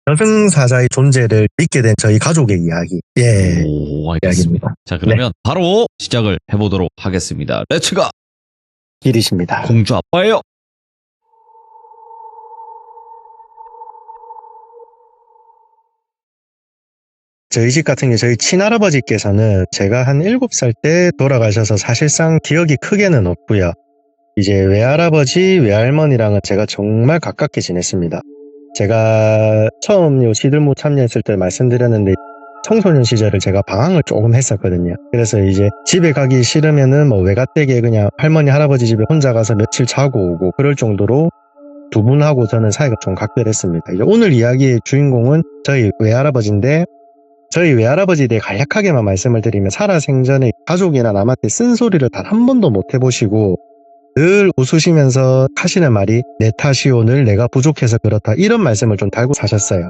저승사자의 존재를 믿게 된 저희 가족의 이야기. 예. 오, 알겠습니다. 이야기입니다. 자, 그러면 바로 시작을 해보도록 하겠습니다. 렛츠가! 길이십니다. 공주 아빠예요. 저희 집 같은 경우 저희 친할아버지께서는 제가 한 7살 때 돌아가셔서 사실상 기억이 크게는 없고요. 이제 외할아버지, 외할머니랑은 제가 정말 가깝게 지냈습니다. 제가 처음 요 시들무 참여했을 때 말씀드렸는데 청소년 시절을 제가 방황을 조금 했었거든요. 그래서 이제 집에 가기 싫으면은 뭐 외갓댁에 그냥 할머니, 할아버지 집에 혼자 가서 며칠 자고 오고 그럴 정도로 두 분하고 저는 사이가 좀 각별했습니다. 이제 오늘 이야기의 주인공은 저희 외할아버지인데 저희 외할아버지에 대해 간략하게만 말씀을 드리면 살아생전에 가족이나 남한테 쓴소리를 단 한 번도 못 해보시고 늘 웃으시면서 하시는 말이 내 탓이오, 늘 내가 부족해서 그렇다, 이런 말씀을 좀 달고 사셨어요.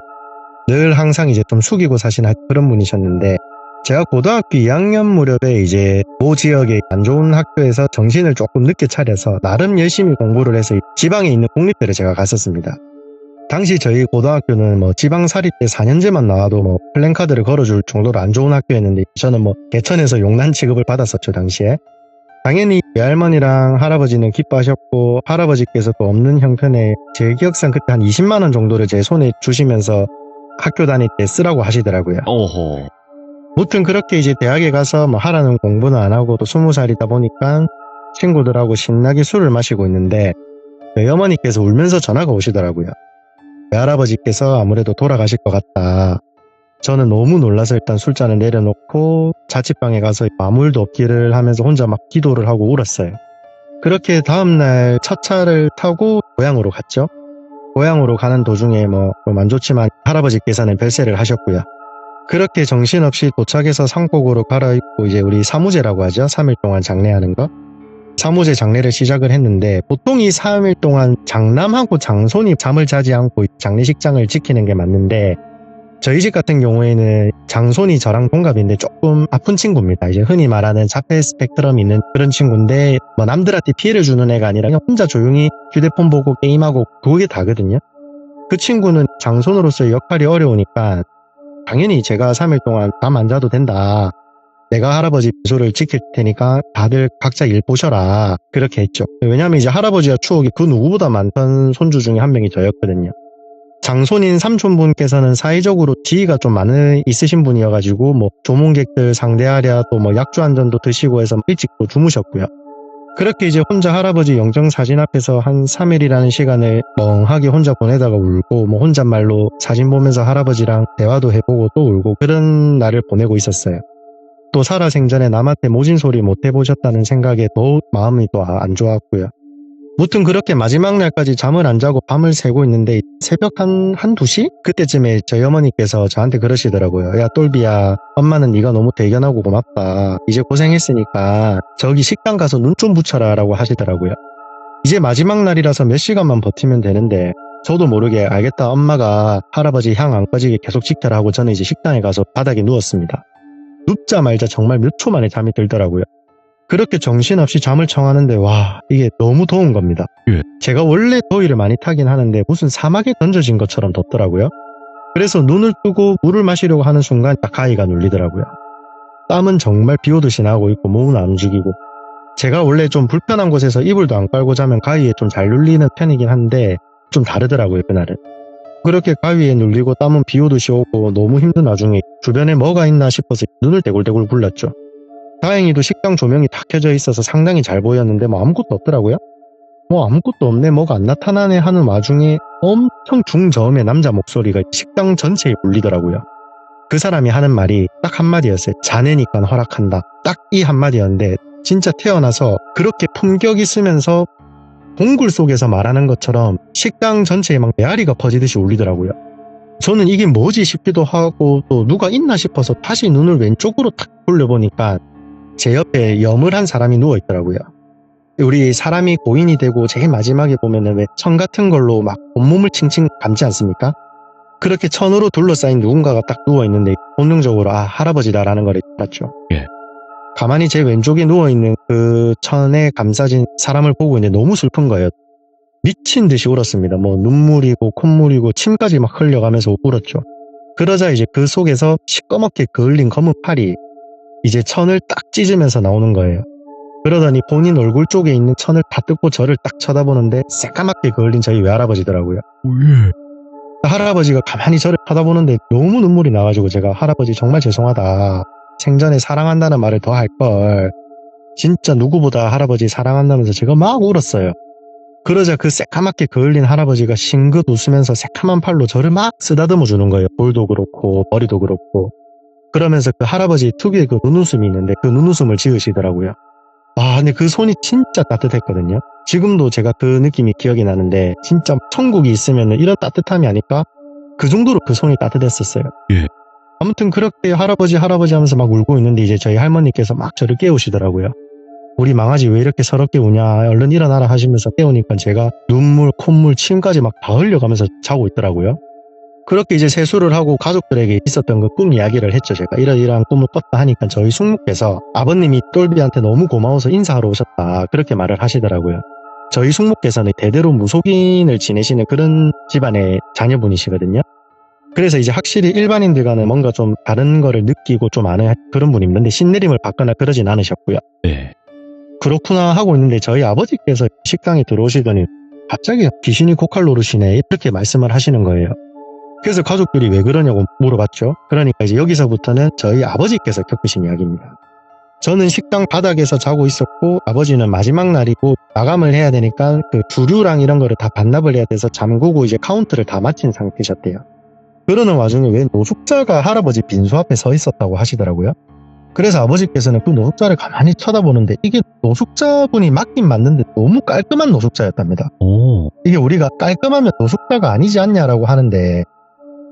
늘 항상 이제 좀 숙이고 사시는 그런 분이셨는데 제가 고등학교 2학년 무렵에 이제 모 지역의 안 좋은 학교에서 정신을 조금 늦게 차려서 나름 열심히 공부를 해서 지방에 있는 공립대를 제가 갔었습니다. 당시 저희 고등학교는 뭐 지방사립대 4년제만 나와도 뭐 플랜카드를 걸어줄 정도로 안 좋은 학교였는데 저는 뭐 개천에서 용난 취급을 받았었죠, 당시에. 당연히 외할머니랑 할아버지는 기뻐하셨고 할아버지께서 또 없는 형편에 제 기억상 그때 한 20만 원 정도를 제 손에 주시면서 학교 다닐 때 쓰라고 하시더라고요. 오호. 무튼 그렇게 이제 대학에 가서 뭐 하라는 공부는 안 하고 또 20살이다 보니까 친구들하고 신나게 술을 마시고 있는데 외어머니께서 울면서 전화가 오시더라고요. 외할아버지께서 아무래도 돌아가실 것 같다. 저는 너무 놀라서 일단 술잔을 내려놓고 자취방에 가서 아무 일도 없기를 하면서 혼자 막 기도를 하고 울었어요. 그렇게 다음날 첫 차를 타고 고향으로 갔죠. 고향으로 가는 도중에 뭐 좀 안 좋지만 할아버지께서는 별세를 하셨고요. 그렇게 정신없이 도착해서 상복으로 갈아입고 이제 우리 사무제라고 하죠. 3일 동안 장례하는 거. 사무제 장례를 시작을 했는데 보통 이 3일 동안 장남하고 장손이 잠을 자지 않고 장례식장을 지키는 게 맞는데 저희 집 같은 경우에는 장손이 저랑 동갑인데 조금 아픈 친구입니다. 이제 흔히 말하는 자폐 스펙트럼이 있는 그런 친구인데 뭐 남들한테 피해를 주는 애가 아니라 그냥 혼자 조용히 휴대폰 보고 게임하고 그게 다거든요. 그 친구는 장손으로서의 역할이 어려우니까 당연히 제가 3일 동안 잠 안 자도 된다. 내가 할아버지 비소를 지킬 테니까 다들 각자 일 보셔라. 그렇게 했죠. 왜냐하면 이제 할아버지와 추억이 그 누구보다 많던 손주 중에 한 명이 저였거든요. 장손인 삼촌분께서는 사회적으로 지위가 좀 있으신 분이어가지고 뭐 조문객들 상대하랴 또 뭐 약주 한 잔도 드시고 해서 일찍 또 주무셨고요. 그렇게 이제 혼자 할아버지 영정사진 앞에서 한 3일이라는 시간을 멍하게 혼자 보내다가 울고 뭐 혼잣말로 사진 보면서 할아버지랑 대화도 해보고 또 울고 그런 날을 보내고 있었어요. 또 살아생전에 남한테 모진 소리 못 해보셨다는 생각에 더욱 마음이 또 안 좋았고요. 무튼 그렇게 마지막 날까지 잠을 안 자고 밤을 새고 있는데 새벽 한 2시? 그때쯤에 저희 어머니께서 저한테 그러시더라고요. 야 똘비야, 엄마는 네가 너무 대견하고 고맙다. 이제 고생했으니까 저기 식당 가서 눈 좀 붙여라 라고 하시더라고요. 이제 마지막 날이라서 몇 시간만 버티면 되는데 저도 모르게 알겠다, 엄마가 할아버지 향 안 꺼지게 계속 지켜라 하고 저는 이제 식당에 가서 바닥에 누웠습니다. 눕자마자 정말 몇 초 만에 잠이 들더라고요. 그렇게 정신없이 잠을 청하는데 와 이게 너무 더운 겁니다. 예. 제가 원래 더위를 많이 타긴 하는데 무슨 사막에 던져진 것처럼 덥더라고요. 그래서 눈을 뜨고 물을 마시려고 하는 순간 딱 가위가 눌리더라고요. 땀은 정말 비 오듯이 나고 있고 몸은 안 움직이고 제가 원래 좀 불편한 곳에서 이불도 안 깔고 자면 가위에 좀 잘 눌리는 편이긴 한데 좀 다르더라고요 그날은. 그렇게 가위에 눌리고 땀은 비 오듯이 오고 너무 힘든 와중에 주변에 뭐가 있나 싶어서 눈을 대굴대굴 굴렸죠. 다행히도 식당 조명이 다 켜져 있어서 상당히 잘 보였는데 뭐 아무것도 없더라고요. 뭐 아무것도 없네 뭐가 안 나타나네 하는 와중에 엄청 중저음의 남자 목소리가 식당 전체에 울리더라고요. 그 사람이 하는 말이 딱 한마디였어요. 자네니까 허락한다. 딱 이 한마디였는데 진짜 태어나서 그렇게 품격 있으면서 동굴 속에서 말하는 것처럼 식당 전체에 막 메아리가 퍼지듯이 울리더라고요. 저는 이게 뭐지 싶기도 하고 또 누가 있나 싶어서 다시 눈을 왼쪽으로 탁 돌려보니까 제 옆에 여물한 사람이 누워있더라고요. 우리 사람이 고인이 되고 제일 마지막에 보면은 왜 천 같은 걸로 막 온몸을 칭칭 감지 않습니까? 그렇게 천으로 둘러싸인 누군가가 딱 누워있는데 본능적으로 아 할아버지다라는 걸 알았죠. 예. 가만히 제 왼쪽에 누워있는 그 천에 감싸진 사람을 보고 있는데 너무 슬픈 거예요. 미친 듯이 울었습니다. 뭐 눈물이고 콧물이고 침까지 막 흘려가면서 울었죠. 그러자 이제 그 속에서 시꺼멓게 그을린 검은 팔이 이제 천을 딱 찢으면서 나오는 거예요. 그러더니 본인 얼굴 쪽에 있는 천을 다 뜯고 저를 딱 쳐다보는데 새까맣게 그을린 저희 외할아버지더라고요. 할아버지가 가만히 저를 쳐다보는데 너무 눈물이 나가지고 제가 할아버지 정말 죄송하다. 생전에 사랑한다는 말을 더 할걸. 진짜 누구보다 할아버지 사랑한다면서 제가 막 울었어요. 그러자 그 새까맣게 그을린 할아버지가 싱긋 웃으면서 새카만 팔로 저를 막 쓰다듬어 주는 거예요. 볼도 그렇고 머리도 그렇고. 그러면서 그 할아버지 특유의 그 눈웃음이 있는데 그 눈웃음을 지으시더라고요. 아 근데 그 손이 진짜 따뜻했거든요. 지금도 제가 그 느낌이 기억이 나는데 진짜 천국이 있으면 이런 따뜻함이 아닐까? 그 정도로 그 손이 따뜻했었어요. 예. 아무튼 그렇게 할아버지 하면서 막 울고 있는데 이제 저희 할머니께서 막 저를 깨우시더라고요. 우리 망아지 왜 이렇게 서럽게 우냐 얼른 일어나라 하시면서 깨우니까 제가 눈물 콧물 침까지 막 다 흘려가면서 자고 있더라고요. 그렇게 이제 세수를 하고 가족들에게 있었던 그 꿈 이야기를 했죠. 제가 이러이러한 꿈을 꿨다 하니까 저희 숙모께서 아버님이 똘비한테 너무 고마워서 인사하러 오셨다 그렇게 말을 하시더라고요. 저희 숙모께서는 대대로 무속인을 지내시는 그런 집안의 자녀분이시거든요. 그래서 이제 확실히 일반인들과는 뭔가 좀 다른 거를 느끼고 좀 아는 그런 분이 있는데 신내림을 받거나 그러진 않으셨고요. 네. 그렇구나 하고 있는데 저희 아버지께서 식당에 들어오시더니 갑자기 귀신이 고칼 노릇이네 이렇게 말씀을 하시는 거예요. 그래서 가족들이 왜 그러냐고 물어봤죠. 그러니까 이제 여기서부터는 저희 아버지께서 겪으신 이야기입니다. 저는 식당 바닥에서 자고 있었고 아버지는 마지막 날이고 마감을 해야 되니까 그 주류랑 이런 거를 다 반납을 해야 돼서 잠그고 이제 카운트를 다 마친 상태셨대요. 그러는 와중에 왜 노숙자가 할아버지 빈소 앞에 서 있었다고 하시더라고요. 그래서 아버지께서는 그 노숙자를 가만히 쳐다보는데 이게 노숙자분이 맞긴 맞는데 너무 깔끔한 노숙자였답니다. 오. 이게 우리가 깔끔하면 노숙자가 아니지 않냐라고 하는데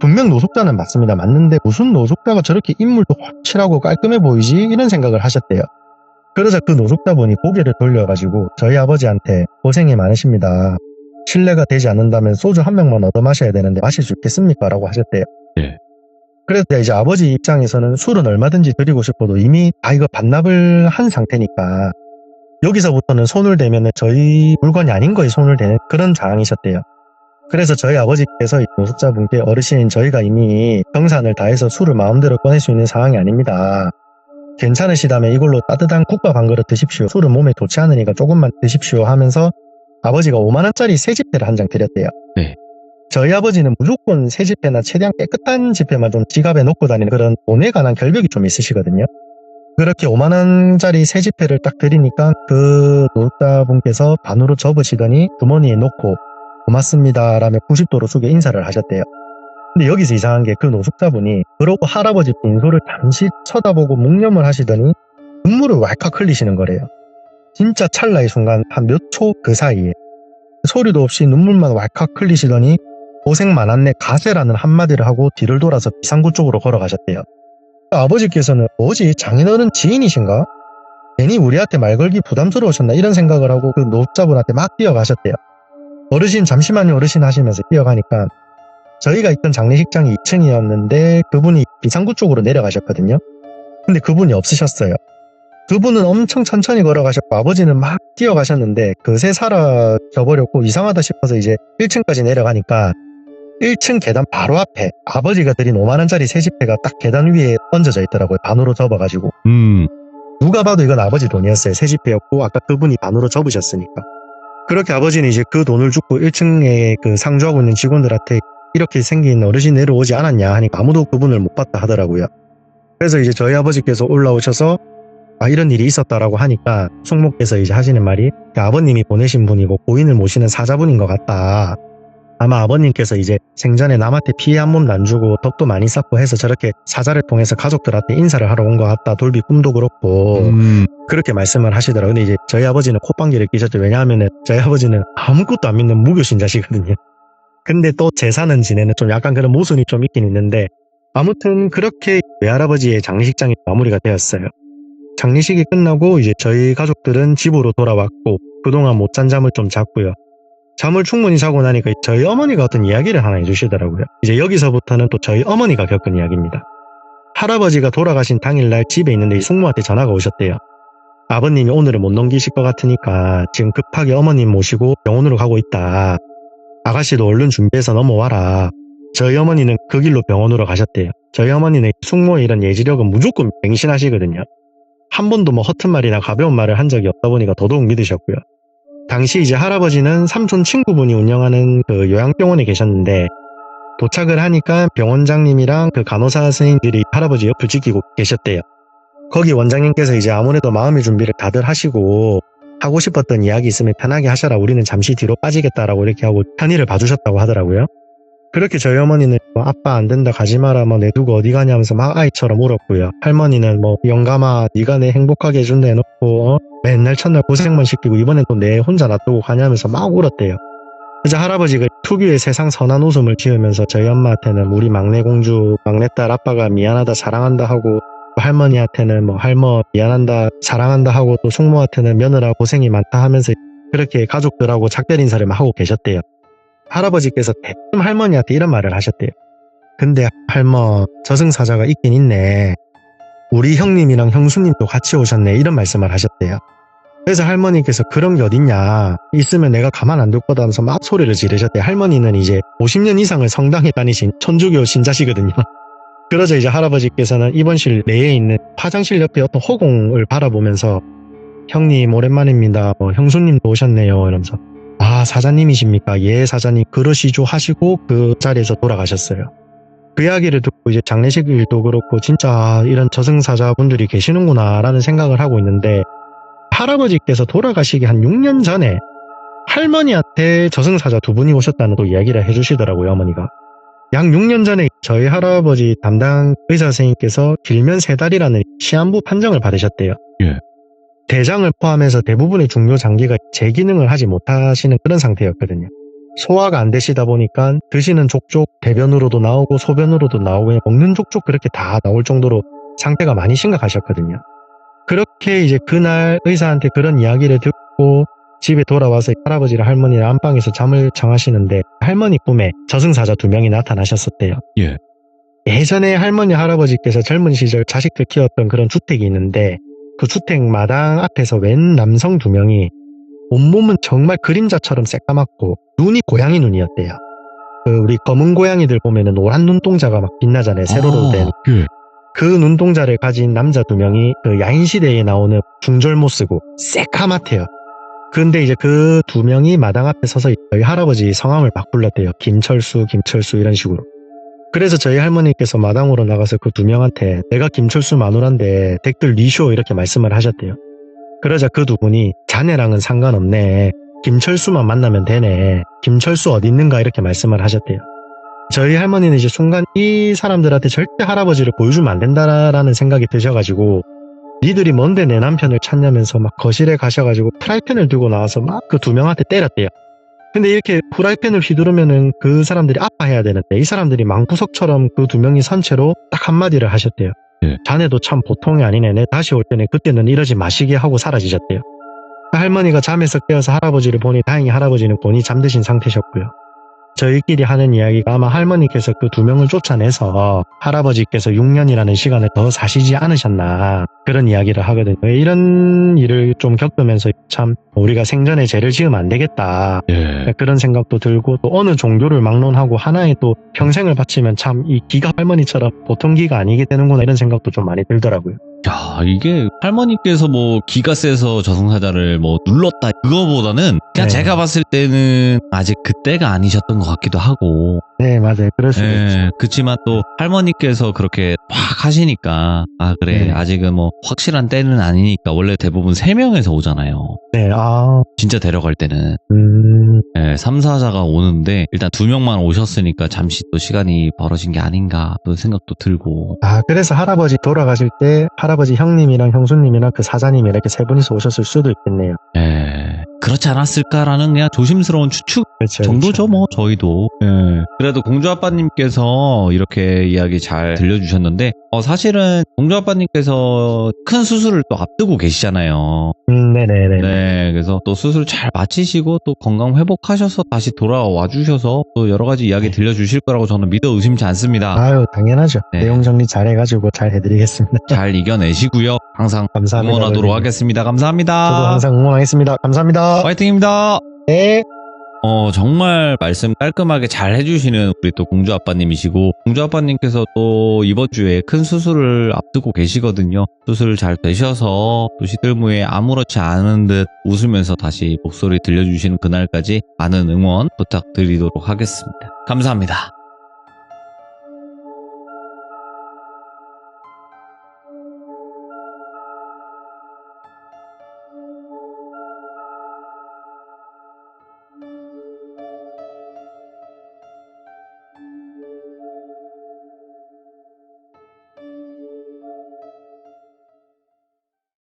분명 노숙자는 맞습니다. 맞는데 무슨 노숙자가 저렇게 인물도 확실하고 깔끔해 보이지? 이런 생각을 하셨대요. 그러자 그 노숙자분이 고개를 돌려가지고 저희 아버지한테 고생이 많으십니다. 실례가 되지 않는다면 소주 한 병만 얻어 마셔야 되는데 마실 수 있겠습니까? 라고 하셨대요. 네. 그래서 이제 아버지 입장에서는 술은 얼마든지 드리고 싶어도 이미 이거 반납을 한 상태니까 여기서부터는 손을 대면 저희 물건이 아닌 거에 손을 대는 그런 상황이셨대요. 그래서 저희 아버지께서 노숙자분께 어르신 저희가 이미 정산을 다해서 술을 마음대로 꺼낼 수 있는 상황이 아닙니다. 괜찮으시다면 이걸로 따뜻한 국밥 한 그릇 드십시오. 술은 몸에 좋지 않으니까 조금만 드십시오 하면서 아버지가 5만원짜리 새지폐를 한 장 드렸대요. 네. 저희 아버지는 무조건 새지폐나 최대한 깨끗한 지폐만 좀 지갑에 넣고 다니는 그런 돈에 관한 결벽이 좀 있으시거든요. 그렇게 5만원짜리 새지폐를 딱 드리니까 그 노숙자분께서 반으로 접으시더니 주머니에 넣고 고맙습니다 라며 90도로 숙여 인사를 하셨대요. 근데 여기서 이상한 게 그 노숙자분이 그러고 할아버지 빈소를 잠시 쳐다보고 묵념을 하시더니 눈물을 왈칵 흘리시는 거래요. 진짜 찰나의 순간 한 몇 초 그 사이에 소리도 없이 눈물만 왈칵 흘리시더니 고생 많았네 가세라는 한마디를 하고 뒤를 돌아서 비상구 쪽으로 걸어가셨대요. 아버지께서는 뭐지 장인어른 지인이신가? 괜히 우리한테 말 걸기 부담스러우셨나 이런 생각을 하고 그 노숙자분한테 막 뛰어가셨대요. 어르신 잠시만요 어르신 하시면서 뛰어가니까 저희가 있던 장례식장이 2층이었는데 그분이 비상구 쪽으로 내려가셨거든요. 근데 그분이 없으셨어요. 그분은 엄청 천천히 걸어가셨고 아버지는 막 뛰어가셨는데 그새 사라져버렸고 이상하다 싶어서 이제 1층까지 내려가니까 1층 계단 바로 앞에 아버지가 드린 5만원짜리 새집회가 딱 계단 위에 얹어져 있더라고요. 반으로 접어가지고. 누가 봐도 이건 아버지 돈이었어요. 새집회였고 아까 그분이 반으로 접으셨으니까. 그렇게 아버지는 이제 그 돈을 주고 1층에 그 상주하고 있는 직원들한테 이렇게 생긴 어르신 내려오지 않았냐 하니까 아무도 그분을 못 봤다 하더라고요. 그래서 이제 저희 아버지께서 올라오셔서 이런 일이 있었다라고 하니까 숙모께서 이제 하시는 말이 아버님이 보내신 분이고 고인을 모시는 사자분인 것 같다. 아마 아버님께서 이제 생전에 남한테 피해 한 몸도 안 주고 덕도 많이 쌓고 해서 저렇게 사자를 통해서 가족들한테 인사를 하러 온 것 같다. 돌비 꿈도 그렇고 그렇게 말씀을 하시더라고요. 근데 이제 저희 아버지는 콧방귀를 끼셨죠. 왜냐하면 저희 아버지는 아무것도 안 믿는 무교신자시거든요. 근데 또 제사는 지내는 좀 약간 그런 모순이 좀 있긴 있는데 아무튼 그렇게 외할아버지의 장례식장이 마무리가 되었어요. 장례식이 끝나고 이제 저희 가족들은 집으로 돌아왔고 그동안 못 잔 잠을 좀 잤고요. 잠을 충분히 자고 나니까 저희 어머니가 어떤 이야기를 하나 해주시더라고요. 이제 여기서부터는 또 저희 어머니가 겪은 이야기입니다. 할아버지가 돌아가신 당일날 집에 있는데 숙모한테 전화가 오셨대요. 아버님이 오늘은 못 넘기실 것 같으니까 지금 급하게 어머님 모시고 병원으로 가고 있다. 아가씨도 얼른 준비해서 넘어와라. 저희 어머니는 그 길로 병원으로 가셨대요. 저희 어머니는 숙모의 이런 예지력은 무조건 맹신하시거든요. 한 번도 뭐 허튼 말이나 가벼운 말을 한 적이 없다 보니까 더더욱 믿으셨고요. 당시 이제 할아버지는 삼촌 친구분이 운영하는 그 요양병원에 계셨는데 도착을 하니까 병원장님이랑 그 간호사 선생님들이 할아버지 옆을 지키고 계셨대요. 거기 원장님께서 이제 아무래도 마음의 준비를 다들 하시고 하고 싶었던 이야기 있으면 편하게 하셔라. 우리는 잠시 뒤로 빠지겠다라고 이렇게 하고 편의를 봐주셨다고 하더라고요. 그렇게 저희 어머니는 아빠 안 된다 가지 마라 뭐 내두고 어디 가냐면서 막 아이처럼 울었고요. 할머니는 영감아 네가 내 행복하게 해준다 해놓고 맨날 첫날 고생만 시키고 이번엔 또 내 혼자 놔두고 가냐면서 막 울었대요. 그래서 할아버지가 특유의 세상 선한 웃음을 지으면서 저희 엄마한테는 우리 막내 공주 막내딸 아빠가 미안하다 사랑한다 하고 할머니한테는 할머 미안한다 사랑한다 하고 또 숙모한테는 며느라 고생이 많다 하면서 그렇게 가족들하고 작별 인사를 막 하고 계셨대요. 할아버지께서 대뜸 할머니한테 이런 말을 하셨대요. 근데 할머 저승사자가 있긴 있네. 우리 형님이랑 형수님도 같이 오셨네. 이런 말씀을 하셨대요. 그래서 할머니께서 그런 게 어딨냐. 있으면 내가 가만 안 둘 거다 하면서 막 소리를 지르셨대요. 할머니는 이제 50년 이상을 성당에 다니신 천주교 신자시거든요. 그러자 이제 할아버지께서는 입원실 내에 있는 화장실 옆에 어떤 허공을 바라보면서 형님 오랜만입니다. 형수님도 오셨네요. 이러면서 사자님이십니까? 예 사자님 그러시죠 하시고 그 자리에서 돌아가셨어요. 그 이야기를 듣고 이제 장례식일도 그렇고 진짜 이런 저승사자분들이 계시는구나 라는 생각을 하고 있는데 할아버지께서 돌아가시기 한 6년 전에 할머니한테 저승사자 두 분이 오셨다는 또 이야기를 해주시더라고요. 어머니가. 약 6년 전에 저희 할아버지 담당 의사 선생님께서 길면 3달이라는 시한부 판정을 받으셨대요. 예. 대장을 포함해서 대부분의 중요 장기가 재기능을 하지 못하시는 그런 상태였거든요. 소화가 안 되시다 보니까 드시는 족족 대변으로도 나오고 소변으로도 나오고 그냥 먹는 족족 그렇게 다 나올 정도로 상태가 많이 심각하셨거든요. 그렇게 이제 그날 의사한테 그런 이야기를 듣고 집에 돌아와서 할아버지랑 할머니랑 안방에서 잠을 청하시는데 할머니 꿈에 저승사자 2명이 나타나셨었대요. 예. 예전에 할머니 할아버지께서 젊은 시절 자식들 키웠던 그런 주택이 있는데 그 주택 마당 앞에서 웬 남성 2명이 온몸은 정말 그림자처럼 새까맣고 눈이 고양이 눈이었대요. 우리 검은 고양이들 보면은 노란 눈동자가 막 빛나잖아요. 세로로 된. 예. 그 눈동자를 가진 남자 2명이 그 야인시대에 나오는 중절모 쓰고 새까맣대요. 근데 이제 그 2명이 마당 앞에 서서 저희 할아버지 성함을 막 불렀대요. 김철수 이런 식으로. 그래서 저희 할머니께서 마당으로 나가서 그 2명한테 내가 김철수 마누라인데 댁들 니쇼 이렇게 말씀을 하셨대요. 그러자 그 2분이 자네랑은 상관없네. 김철수만 만나면 되네. 김철수 어디 있는가 이렇게 말씀을 하셨대요. 저희 할머니는 이제 순간 이 사람들한테 절대 할아버지를 보여주면 안 된다라는 생각이 드셔가지고 니들이 뭔데 내 남편을 찾냐면서 막 거실에 가셔가지고 프라이팬을 들고 나와서 막 그 2명한테 때렸대요. 근데 이렇게 프라이팬을 휘두르면은 그 사람들이 아파해야 되는데 이 사람들이 망구석처럼 그 2명이 선 채로 딱 한마디를 하셨대요. 예. 자네도 참 보통이 아니네. 내 다시 올 때는 그때는 이러지 마시게 하고 사라지셨대요. 할머니가 잠에서 깨어서 할아버지를 보니 다행히 할아버지는 곤히 잠드신 상태셨고요. 저희끼리 하는 이야기가 아마 할머니께서 그 2명을 쫓아내서 할아버지께서 6년이라는 시간을 더 사시지 않으셨나 그런 이야기를 하거든요. 이런 일을 좀 겪으면서 참 우리가 생전에 죄를 지으면 안 되겠다 예. 그런 생각도 들고 또 어느 종교를 막론하고 하나에 또 평생을 바치면 참 이 기가 할머니처럼 보통 기가 아니게 되는구나 이런 생각도 좀 많이 들더라고요. 야, 이게 할머니께서 뭐 기가 세서 저승사자를 뭐 눌렀다 그거보다는 그냥 네. 제가 봤을 때는 아직 그때가 아니셨던 것 같기도 하고. 네, 맞아요. 그럴 수도 있죠. 예, 그치만 또 할머니께서 그렇게 막 하시니까 아 그래 네. 아직은 뭐 확실한 때는 아니니까 원래 대부분 3명에서 오잖아요. 네, 진짜 데려갈 때는. 예, 3사자가 오는데 일단 2명만 오셨으니까 잠시 또 시간이 벌어진 게 아닌가 또 생각도 들고. 그래서 할아버지 돌아가실 때 할아버지 형님이랑 형수님이랑 그 사자님이 이렇게 3분이서 오셨을 수도 있겠네요. 예, 그렇지 않았을까라는 그냥 조심스러운 추측 그렇죠. 정도죠 뭐 저희도. 예. 그래도 공주아빠님께서 이렇게 이야기 잘 들려주셨는데 사실은 공주아빠님께서 큰 수술을 또 앞두고 계시잖아요. 네네네. 네, 그래서 또 수술 잘 마치시고 또 건강 회복하셔서 다시 돌아와 주셔서 또 여러 가지 이야기 들려주실 거라고 저는 믿어 의심치 않습니다. 아유, 당연하죠. 네. 내용 정리 잘 해가지고 잘 해드리겠습니다. 잘 이겨내시고요. 항상 감사합니다. 응원하도록 선생님. 하겠습니다. 감사합니다. 저도 항상 응원하겠습니다. 감사합니다. 화이팅입니다. 네. 정말 말씀 깔끔하게 잘 해주시는 우리 또 공주아빠님이시고, 공주아빠님께서 또 이번 주에 큰 수술을 앞두고 계시거든요. 수술 잘 되셔서 또 시들무에 아무렇지 않은 듯 웃으면서 다시 목소리 들려주시는 그날까지 많은 응원 부탁드리도록 하겠습니다. 감사합니다.